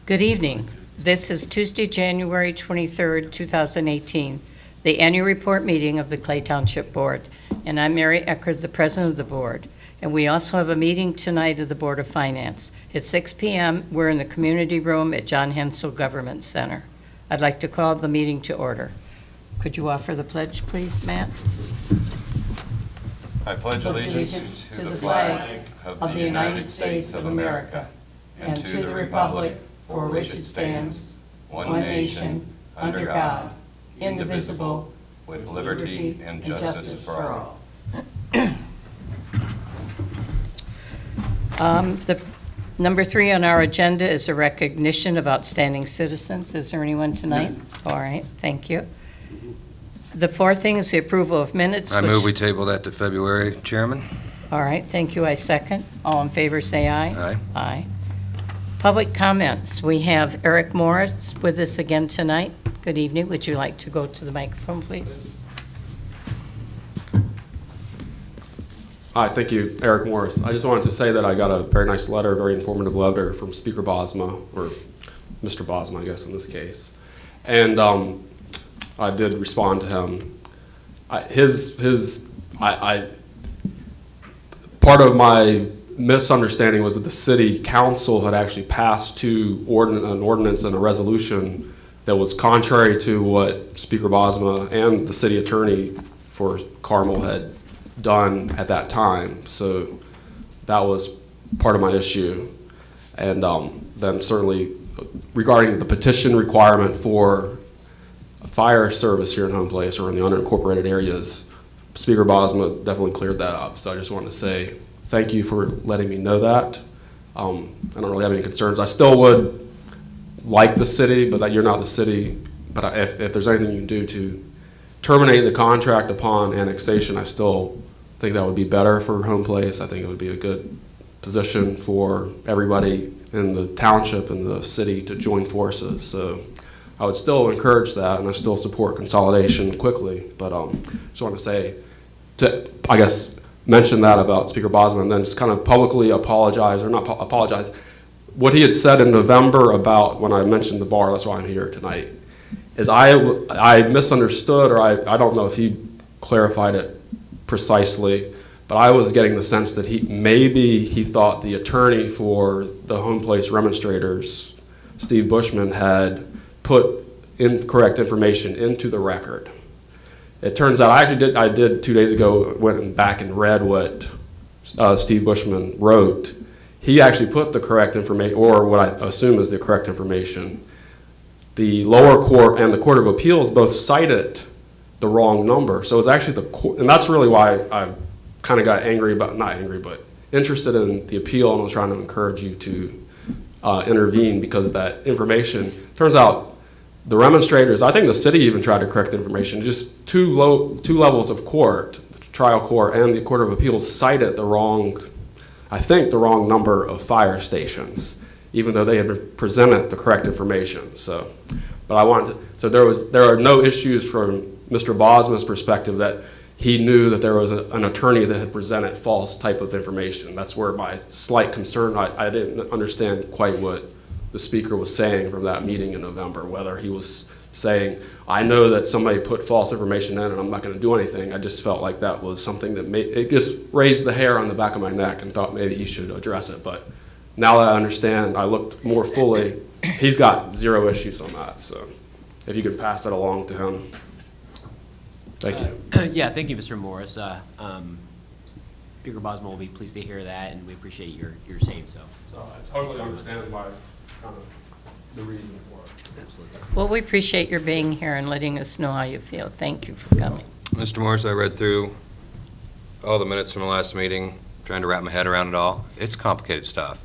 Good evening. This is Tuesday, January 23rd, 2018, the annual report meeting of the Clay Township Board. And I'm Mary Eckert, the president of the board. And we also have a meeting tonight of the Board of Finance. At 6 p.m., we're in the community room at John Hensel Government Center. I'd like to call the meeting to order. Could you offer the pledge, please, Matt? I pledge allegiance to the flag of the United States of America and to the republic for which it stands, one nation, under God, indivisible, with liberty and justice for all. The number 3 on our agenda is a recognition of outstanding citizens. Is there anyone tonight? No. All right, thank you. The 4th thing is the approval of minutes. I move we table that to February, Chairman. All right, thank you. I second. All in favor, say aye. Aye. Aye. Public comments. We have Eric Morris with us again tonight. Good evening. Would you like to go to the microphone, please? Hi, thank you, Eric Morris. I just wanted to say that I got a very nice letter, very informative letter from Speaker Bosma, or Mr. Bosma, I guess, in this case. And I did respond to him. Part of my misunderstanding was that the city council had actually passed an ordinance and a resolution that was contrary to what Speaker Bosma and the city attorney for Carmel had done at that time. So that was part of my issue. And then certainly regarding the petition requirement for fire service here in Home Place or in the unincorporated areas, Speaker Bosma definitely cleared that up. So I just wanted to say thank you for letting me know that. I don't really have any concerns. I still would like the city, but that you're not the city. But if there's anything you can do to terminate the contract upon annexation, I still think that would be better for Home Place. I think it would be a good position for everybody in the township and the city to join forces. So I would still encourage that, and I still support consolidation quickly. But just want to say, I guess, mention that about Speaker Bosma, and then just kind of publicly apologize, or not apologize. What he had said in November about when I mentioned the bar, that's why I'm here tonight, is I misunderstood, or I don't know if he clarified it precisely, but I was getting the sense that he thought the attorney for the Home Place remonstrators, Steve Bushman, had put incorrect information into the record. It turns out I did 2 days ago, went back and read what Steve Bushman wrote. He actually put the correct information, or what I assume is the correct information. The lower court and the Court of Appeals both cited the wrong number. So it's actually the court, and that's really why I kind of got angry about, not angry, but interested in the appeal, and was trying to encourage you to intervene, because that information, turns out the remonstrators, I think the city even tried to correct the information, just two levels of court, the trial court and the Court of Appeals, cited the wrong, I think the wrong number of fire stations, even though they had been presented the correct information. So, but I wanted to, so there are no issues from Mr. Bosma's perspective that he knew that there was an attorney that had presented false type of information. That's where my slight concern, I didn't understand quite what the speaker was saying from that meeting in November, whether he was saying, I know that somebody put false information in and I'm not going to do anything. I just felt like that was something that it just raised the hair on the back of my neck, and thought maybe he should address it. But now that I understand, I looked more fully, he's got zero issues on that. So if you could pass that along to him. Thank you. Yeah, thank you, Mr. Morris. Speaker Bosma will be pleased to hear that, and we appreciate your saying so. So I totally understand why, kind of the reason for it. Absolutely. Well, we appreciate your being here and letting us know how you feel. Thank you for coming. Mr. Morris, I read through all the minutes from the last meeting, trying to wrap my head around it all. It's complicated stuff.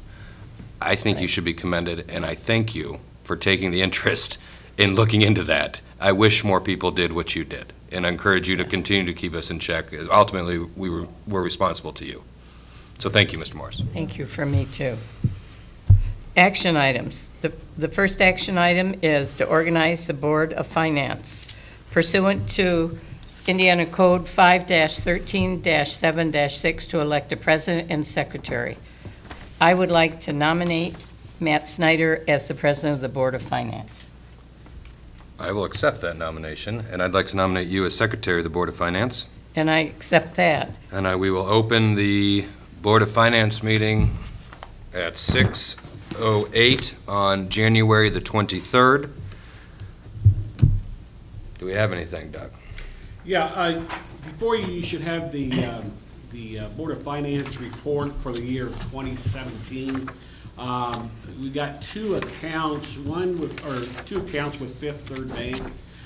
I think you should be commended, and I thank you for taking the interest in looking into that. I wish more people did what you did, and I encourage you to continue to keep us in check. Ultimately, we're responsible to you. So thank you, Mr. Morris. Thank you for me, too. Action items. The first action item is to organize the Board of Finance pursuant to Indiana Code 5-13-7-6 to elect a president and secretary. I would like to nominate Matt Snyder as the President of the Board of Finance. I will accept that nomination, and I'd like to nominate you as Secretary of the Board of Finance. And I accept that. And we will open the Board of Finance meeting at 6:08 on January the 23rd. Do we have anything, Doug? Yeah, before you should have the Board of Finance report for the year of 2017. We got two accounts with Fifth Third Bank.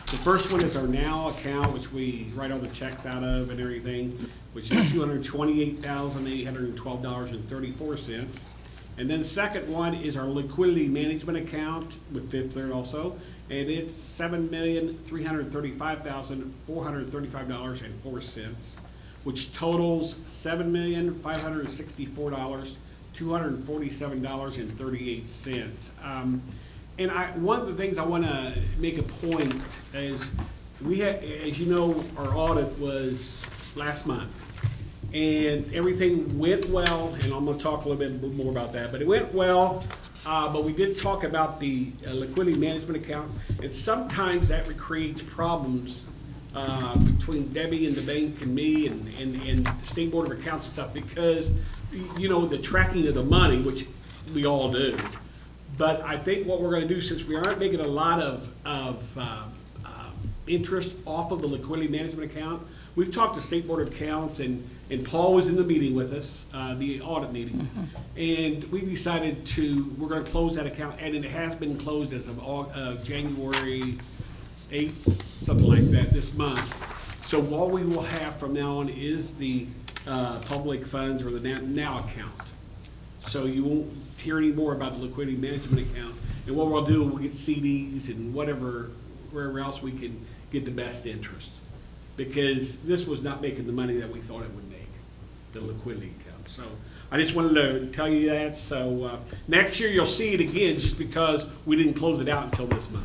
The first one is our Now account, which we write all the checks out of and everything, which is $228,812.34. And then the second one is our liquidity management account with Fifth Third also, and it's $7,335,435.04, which totals $7,564,247.38. And one of the things I want to make a point is we had, as you know, our audit was last month, and everything went well. And I'm going to talk a little bit more about that, but it went well. But we did talk about the liquidity management account, and sometimes that creates problems between Debbie and the bank and me and the State Board of Accounts and stuff, because, you know, the tracking of the money, which we all do. But I think what we're going to do, since we aren't making a lot of interest off of the liquidity management account, we've talked to State Board of Accounts, and Paul was in the meeting with us, the audit meeting, and we decided we're going to close that account, and it has been closed as of January 8th, something like that, this month. So what we will have from now on is the public funds, or the Now account. So you won't hear any more about the liquidity management account. And what we'll do, we'll get CDs and wherever else we can get the best interest. Because this was not making the money that we thought it would make, the liquidity account. So I just wanted to tell you that. So next year you'll see it again, just because we didn't close it out until this month.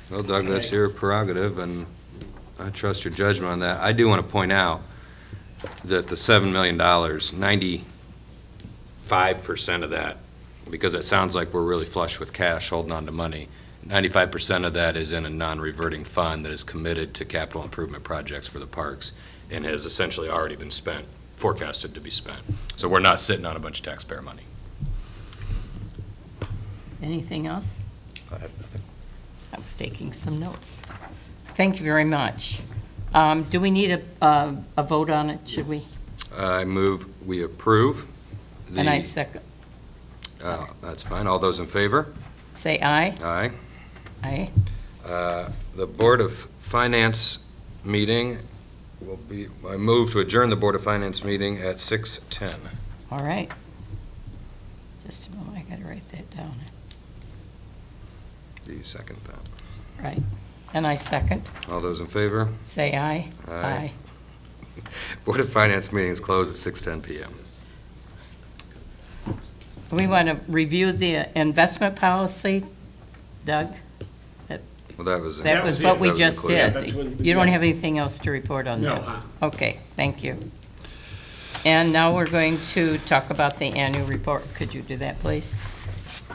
Well, Doug, that's your prerogative, and I trust your judgment on that. I do want to point out that the $7 million, 95% of that, because it sounds like we're really flush with cash holding on to money, 95% of that is in a non-reverting fund that is committed to capital improvement projects for the parks and has essentially already been spent, forecasted to be spent. So we're not sitting on a bunch of taxpayer money. Anything else? I have nothing. I was taking some notes. Thank you very much. Do we need a vote on it, should we? I move we approve. And I second. That's fine. All those in favor? Say aye. Aye. Aye. The Board of Finance meeting will be, I move to adjourn the Board of Finance meeting at 6:10. All right. Just a moment, I gotta write that down. Do you second that? Right. And I second. All those in favor? Say aye. Aye. Board of Finance meeting is closed at 6:10 p.m. We want to review the investment policy, Doug? Well, that was That was what we just Yeah, did. that's what- You don't have anything else to report on No, that? Okay, thank you. And now we're going to talk about the annual report. Could you do that, please?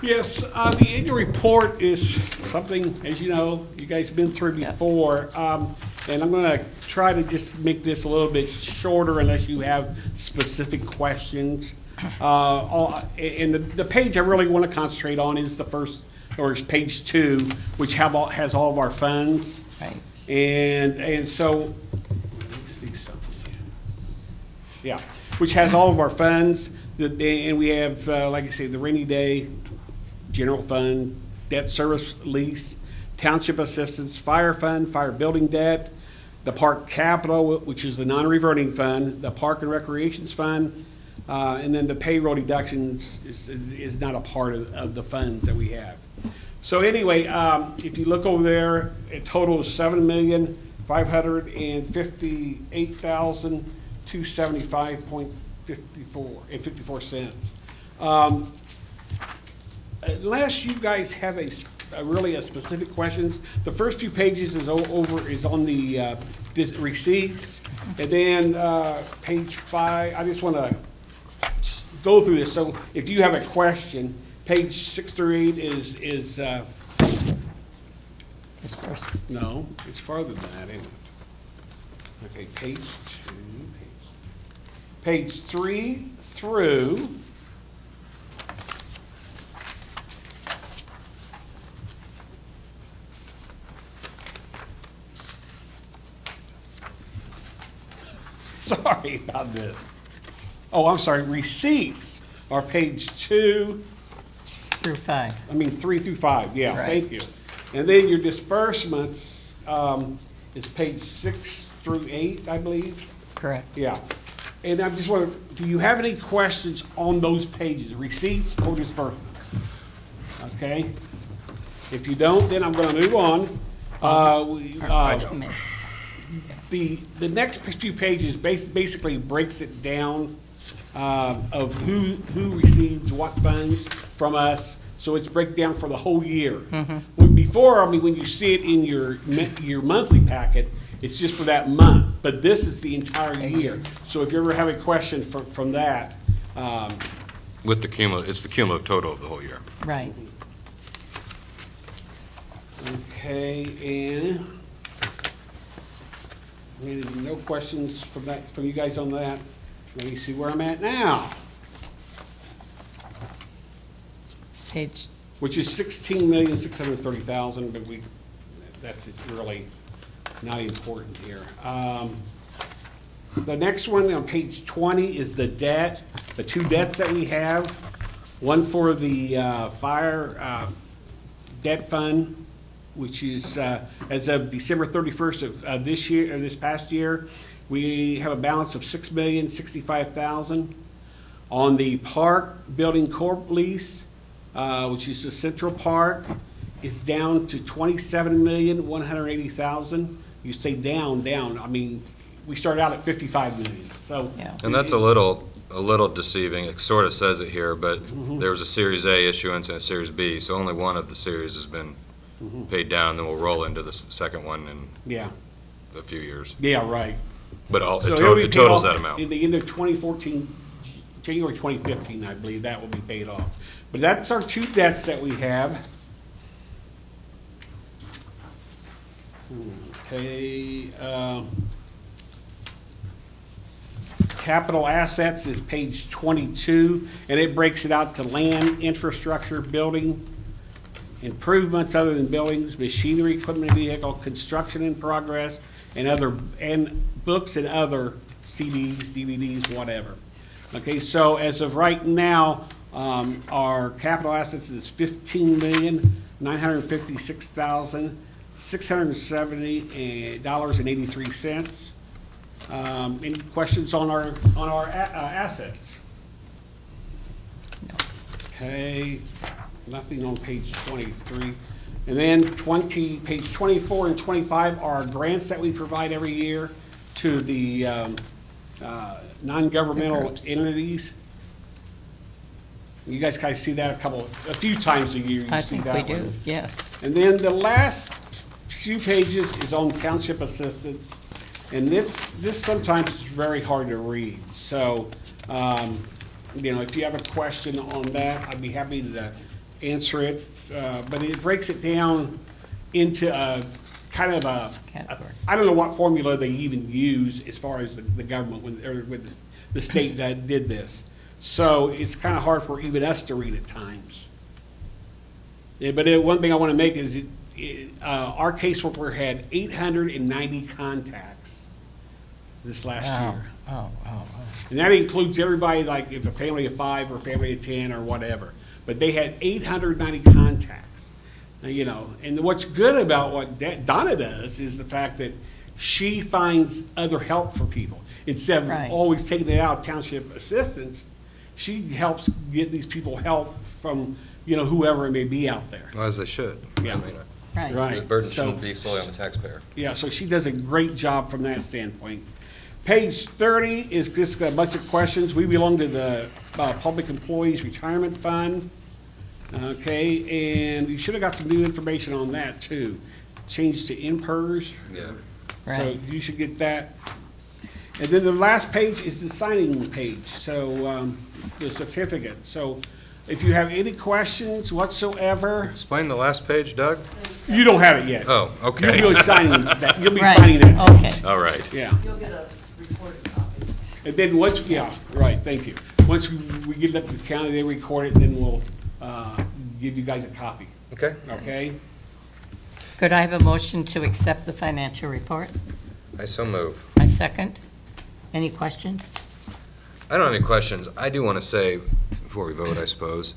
Yes, the annual report is something, as you know, you guys have been through before. And I'm going to try to just make this a little bit shorter unless you have specific questions. And the page I really want to concentrate on is the first, or is page 2, which has all of our funds. Right. And so, let me see something. Yeah, which has all of our funds. And we have, like I say, the rainy day, general fund, debt service lease, township assistance, fire fund, fire building debt, the park capital, which is the non-reverting fund, the park and recreations fund, and then the payroll deductions is not a part of the funds that we have. So anyway, if you look over there, it totals $7,558,275.54. Unless you guys have really a specific questions, the first few pages is on the receipts, and then page 5. I just want to go through this. So if you have a question, Page 6 through 8 is Disbursements. no, it's farther than that, isn't it? Okay, page 2, page 3 through sorry about this. Oh, I'm sorry, receipts are page 2, Through 5. 3 through 5, yeah, Right. thank you. And then your disbursements is page 6 through 8, I believe. Correct. Yeah. And I just wonder, do you have any questions on those pages, receipts or disbursements? Okay? If you don't, then I'm gonna move on. The next few pages basically breaks it down of who receives what funds from us. So it's breakdown for the whole year. Before, when you see it in your monthly packet, it's just for that month. But this is the entire year. So if you ever have a question from that, With the cumulative, it's the cumulative total of the whole year. Right. okay, and no questions from you guys on that. Let me see where I'm at now, Page, which is 16,630,000, but that's really not important here. The next one on page 20 is the debt, the two debts that we have. One for the fire debt fund, which is as of December 31st of this year, or this past year, we have a balance of $6,065,000. On the park building corp lease, which is the Central Park, is down to $27,180,000. You say down. We started out at $55 million. So, yeah. And that's a little deceiving. It sort of says it here, but there was a Series A issuance and a Series B, so only one of the series has been paid down, then we'll roll into the second one in yeah, a few years. yeah, right. But So it'll be it paid totals off that amount. in the end of 2014, January 2015, I believe that will be paid off. But that's our two debts that we have. Okay, capital assets is page 22, and it breaks it out to land, infrastructure, building, improvements other than buildings, machinery, equipment, and vehicle, construction in progress, and books and other CDs, DVDs, whatever. Okay, so as of right now, our capital assets is $15,956,670.83. Any questions on our assets? No. Okay, nothing on page 23. And then page 24 and 25 are grants that we provide every year to the non-governmental groups. entities. You guys kind of see that a few times a year. I think we do, one. yes. And then the last few pages is on township assistance. And this sometimes is very hard to read. So, if you have a question on that, I'd be happy to answer it. But it breaks it down into a kind of Categories. I don't know what formula they even use as far as the government when the state that did this. So it's kind of hard for even us to read at times. Yeah, but one thing I want to make is our caseworker had 890 contacts this last year. Oh. And that includes everybody, like if a family of 5 or a family of 10 or whatever. But they had 890 contacts. Now, and what's good about what Donna does is the fact that she finds other help for people. Instead of Right. always taking it out of township assistance, she helps get these people help from, whoever it may be out there. Well, as they should. Yeah. Right. Right. The burden So- shouldn't be solely on the taxpayer. Yeah, so she does a great job from that standpoint. Page 30 is just a bunch of questions. We belong to the Public Employees Retirement Fund. Okay, and you should have got some new information on that too. Changed to INPERS. Yeah. So Right. you should get that. And then the last page is the signing page, so the certificate. So If you have any questions whatsoever, Explain the last page, Doug? you don't have it yet. Oh, okay. You'll be signing that, you'll be Right, signing that. okay. All right. Yeah. You'll get a recorded copy. And then once, yeah, right, thank you. Once we get it up to the county, they record it, then we'll give you guys a copy, Okay. okay? Could I have a motion to accept the financial report? I so move. I second. Any questions? I don't have any questions. I do want to say, before we vote, I suppose,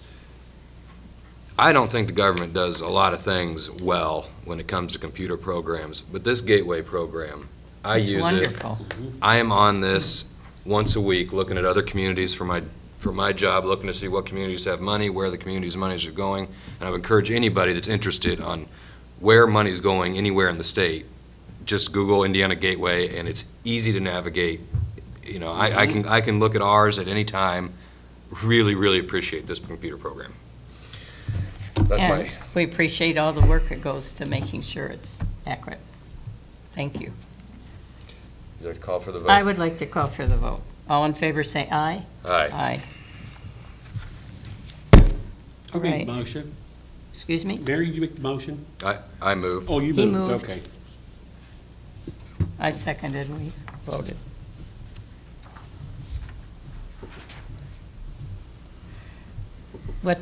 I don't think the government does a lot of things well when it comes to computer programs, but this Gateway program, I It's use it. wonderful. I am on this once a week, looking at other communities for my job, looking to see what communities have money, where the communities' monies are going, and I would encourage anybody that's interested on where money's going anywhere in the state, just Google Indiana Gateway, and it's easy to navigate. You know, I can look at ours at any time. Really, really appreciate this computer program. That's my, And we appreciate all the work that goes to making sure it's accurate. Thank you. you like to call for the vote? I would like to call for the vote. All in favor, say aye. Aye. Aye. Who made Right. the motion? Excuse me? Mary, did you make the motion? I move. Oh, you He moved, moved. okay. I seconded, we voted. What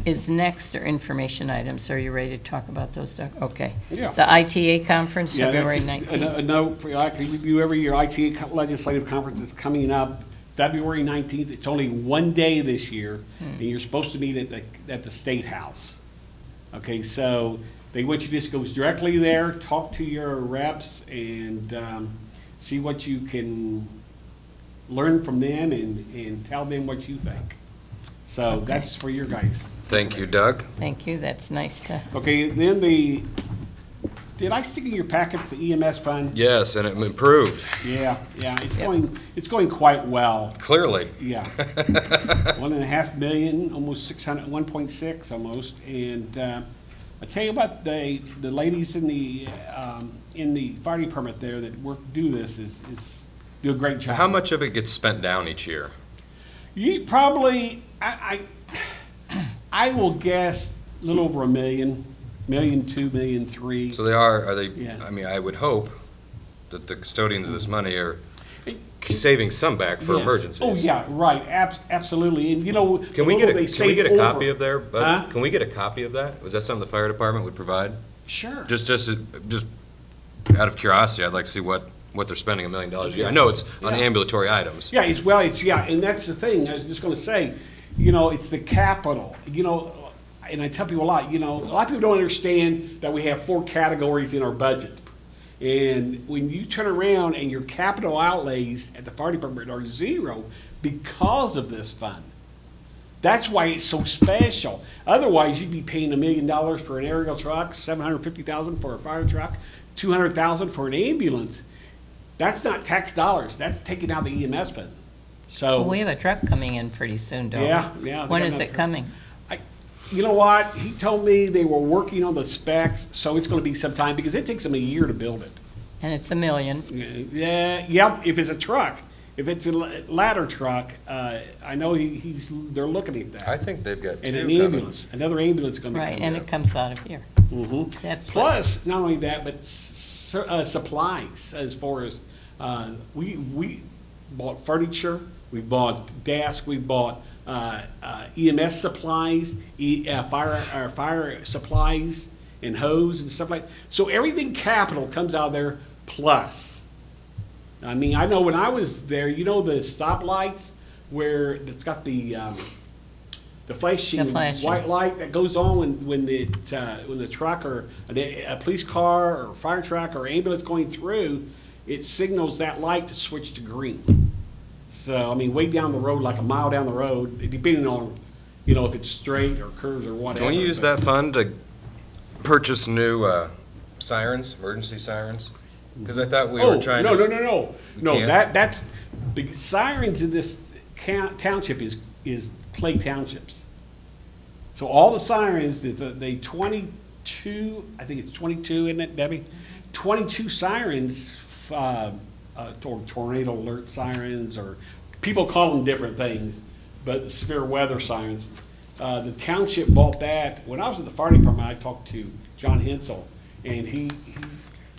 is next are information items. Are you ready to talk about those, Doug? Okay. Yeah. The ITA conference, Yeah, February that's just 19th. a note for, like, we do every year, ITA legislative conference is coming up February 19th. It's only one day this year, and you're supposed to meet at the State House. Okay, so they want you to just go directly there, talk to your reps, and see what you can learn from them and tell them what you think. So that's for your guys. Thank you, Doug. Thank you, that's nice to, Okay, then did I stick in your packets the EMS fund? Yes, and it improved, Yeah, Yep. it's going quite well, clearly. yeah. 1.5 million, almost 600, 1.6 almost, and I tell you about the ladies in the fire department there that do this is do a great job. How much of it gets spent down each year? You probably, I will guess a little over $1 million, $1.2 million, $1.3 million. So are they, Yeah. I mean, I would hope that the custodians of this money are saving some back for Yes. emergencies. Oh, yeah, right, absolutely, and you know. Can we get a copy of their? their, Huh? can we get a copy of that? Was that something the fire department would provide? Sure. Just out of curiosity, I'd like to see what they're spending $1 million a year. I know it's on Yeah. ambulatory items. Yeah, and that's the thing, I was just gonna say, you know, it's the capital, you know, and I tell people a lot of people don't understand that we have 4 categories in our budget. And when you turn around and your capital outlays at the fire department are 0 because of this fund. That's why it's so special. Otherwise, you'd be paying $1 million for an aerial truck, $750,000 for a fire truck, $200,000 for an ambulance. That's not tax dollars. That's taking out the EMS fund. So, well, we have a truck coming in pretty soon, don't we? Yeah. When they is got it another- coming? You know what? He told me they were working on the specs, so it's going to be some time because it takes them a year to build it. And it's $1 million. Yep. If it's a truck, if it's a ladder truck, I know they're looking at that. I think they've got 2 And an coming. ambulance, another ambulance is going to be Right, coming and up. it comes out of here. Mhm. That's what, Plus, not only that, but supplies as far as, we bought furniture, we bought desks, we bought EMS supplies, fire supplies and hose and stuff like, so everything capital comes out of there plus. I mean, I know when I was there, you know the stoplights where it's got the flashing The flashing. white light that goes on when the truck or a police car or fire truck or ambulance going through, it signals that light to switch to green. So, I mean, way down the road, like a mile down the road, depending on, you know, if it's straight or curves or whatever. Can we use but- that fund to purchase new sirens, emergency sirens? Because I thought we were trying to. No, can't? that's, the sirens in this township is Clay Townships. So all the sirens, the 22, I think it's 22, isn't it, Debbie? 22 sirens, tornado alert sirens, or people call them different things, but severe weather sirens. The township bought that. When I was at the fire department, I talked to John Hensel, and he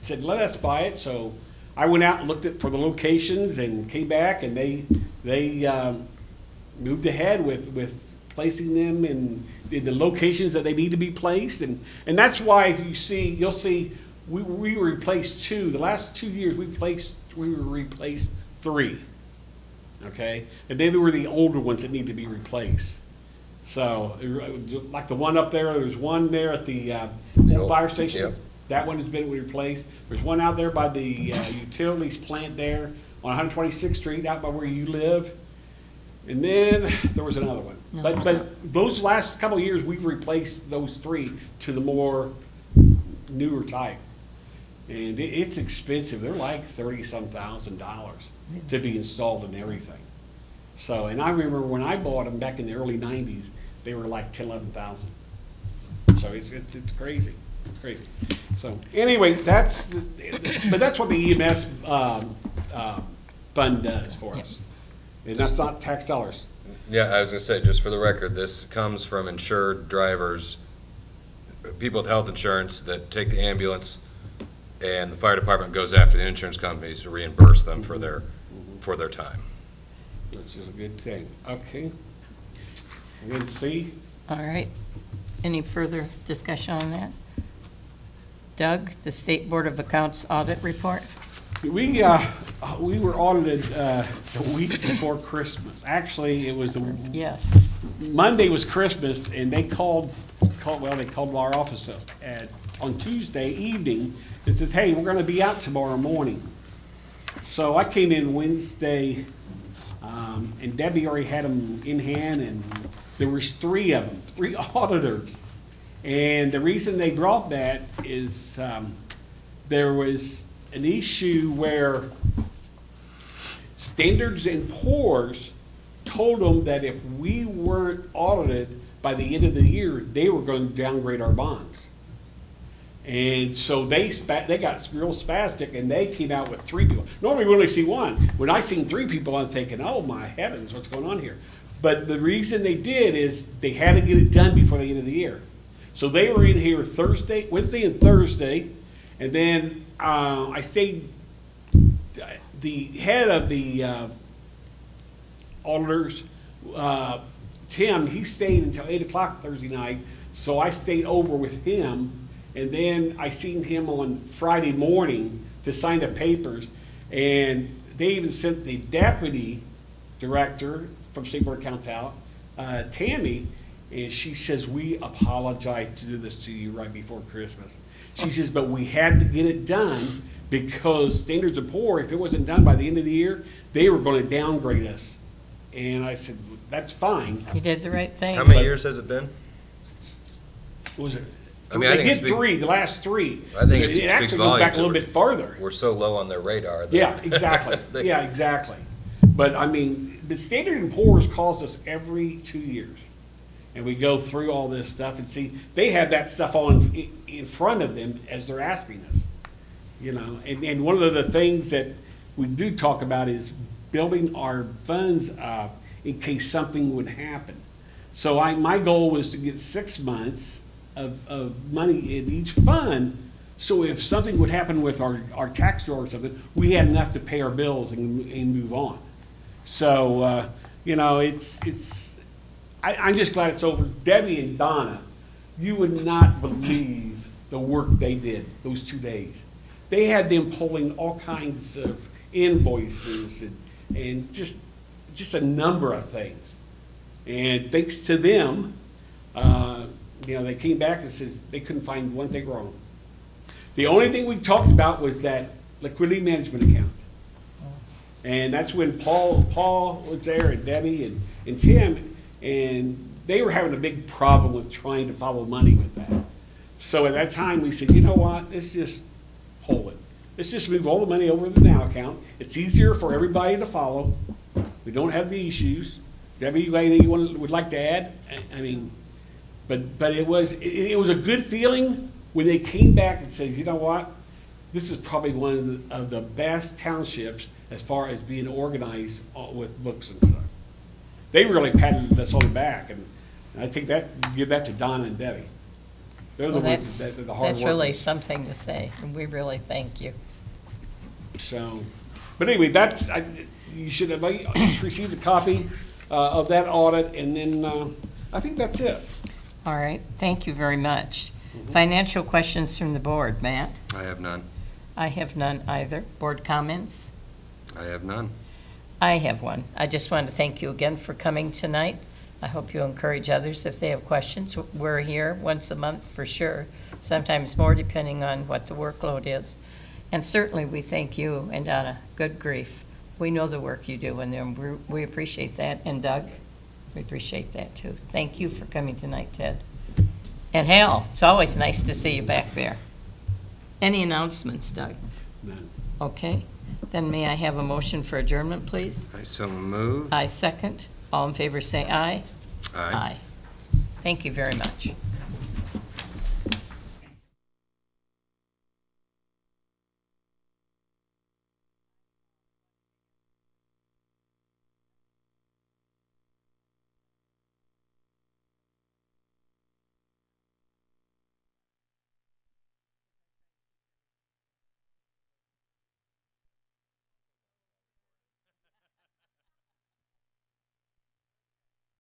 said, let us buy it. So I went out and looked for the locations and came back, and they moved ahead with placing them in the locations that they need to be placed. And that's why you'll see we replaced 2. The last 2 years we replaced 3. Okay? And they were the older ones that need to be replaced. So, like the one up there, there's one there at the old fire station. Yep. That one has been replaced. There's one out there by the utilities plant there on 126th Street, out by where you live. And then there was another one. No, But those last couple of years, we've replaced those 3 to the more newer type. And it's expensive. They're like $30-some thousand to be installed and everything. So, and I remember when I bought them back in the early 90s, they were like 10, 11,000. So it's crazy, crazy. So anyway, but that's what the EMS fund does for us. And that's not tax dollars. Yeah, I was gonna say, just for the record, this comes from insured drivers, people with health insurance that take the ambulance, and the fire department goes after the insurance companies to reimburse them for their time. Which is a good thing. Okay. And then C. All right. Any further discussion on that? Doug, the State Board of Accounts Audit Report? We were audited the week before Christmas. Actually, it was Yes. Monday was Christmas, and they called our office up on Tuesday evening and says, hey, we're going to be out tomorrow morning. So I came in Wednesday, and Debbie already had them in hand, and there was 3 of them, 3 auditors. And the reason they brought that is there was an issue where Standards and Poor's told them that if we weren't audited by the end of the year, they were going to downgrade our bonds. And so they got real spastic, and they came out with 3 people. Normally we only see 1. When I seen 3 people, I was thinking, oh my heavens, what's going on here? But the reason they did is they had to get it done before the end of the year. So they were in here Wednesday and Thursday, and then I stayed, the head of the auditors, Tim, he stayed until 8 o'clock Thursday night, so I stayed over with him. And then I seen him on Friday morning to sign the papers, and they even sent the deputy director from State Board of Accounts out, Tammy, and she says, we apologize to do this to you right before Christmas. She says, but we had to get it done because Standards and Poor, if it wasn't done by the end of the year, they were going to downgrade us. And I said, that's fine. You did the right thing. How many years has it been? Was it? I mean, I they think did 3, the last 3. I think it it actually speaks goes back volumes a little that bit farther. We're so low on their radar. that- Yeah, exactly. Yeah, exactly. But I mean, the Standard & Poor's calls us every 2 years. And we go through all this stuff and see, they have that stuff on in front of them as they're asking us. You know, and one of the things that we do talk about is building our funds up in case something would happen. So my goal was to get 6 months of money in each fund, so if something would happen with our tax drawer or something, we had enough to pay our bills and move on. So, you know, I'm just glad it's over. Debbie and Donna, you would not believe the work they did those 2 days. They had them pulling all kinds of invoices and just a number of things. And thanks to them, you know, they came back and says they couldn't find one thing wrong. The only thing we talked about was that liquidity management account. And that's when Paul was there, and Debbie and Tim, and they were having a big problem with trying to follow money with that. So at that time, we said, you know what, let's just hold it. Let's just move all the money over to the now account. It's easier for everybody to follow. We don't have the issues. Debbie, you got anything you would like to add? I mean, but it was a good feeling when they came back and said, you know what, this is probably one of the best townships as far as being organized with books and stuff. They really patted us on the back, and And I think give that to Donna and Debbie. They're the Well, ones that are the hard that's really workers. something to say, and we really thank you. So, but anyway, you should have just received a copy of that audit, and then I think that's it. All right, thank you very much. Financial questions from the board, Matt? I have none. I have none either. Board comments? I have none. I have one. I just want to thank you again for coming tonight. I hope you encourage others if they have questions. We're here once a month for sure, sometimes more depending on what the workload is. And certainly we thank you and Donna. Good grief. We know the work you do and we appreciate that. And Doug, we appreciate that too. Thank you for coming tonight, Ted. And Hal, it's always nice to see you back there. Any announcements, Doug? None. Okay. Then may I have a motion for adjournment, please? I so move. I second. All in favor say aye. Aye. Thank you very much.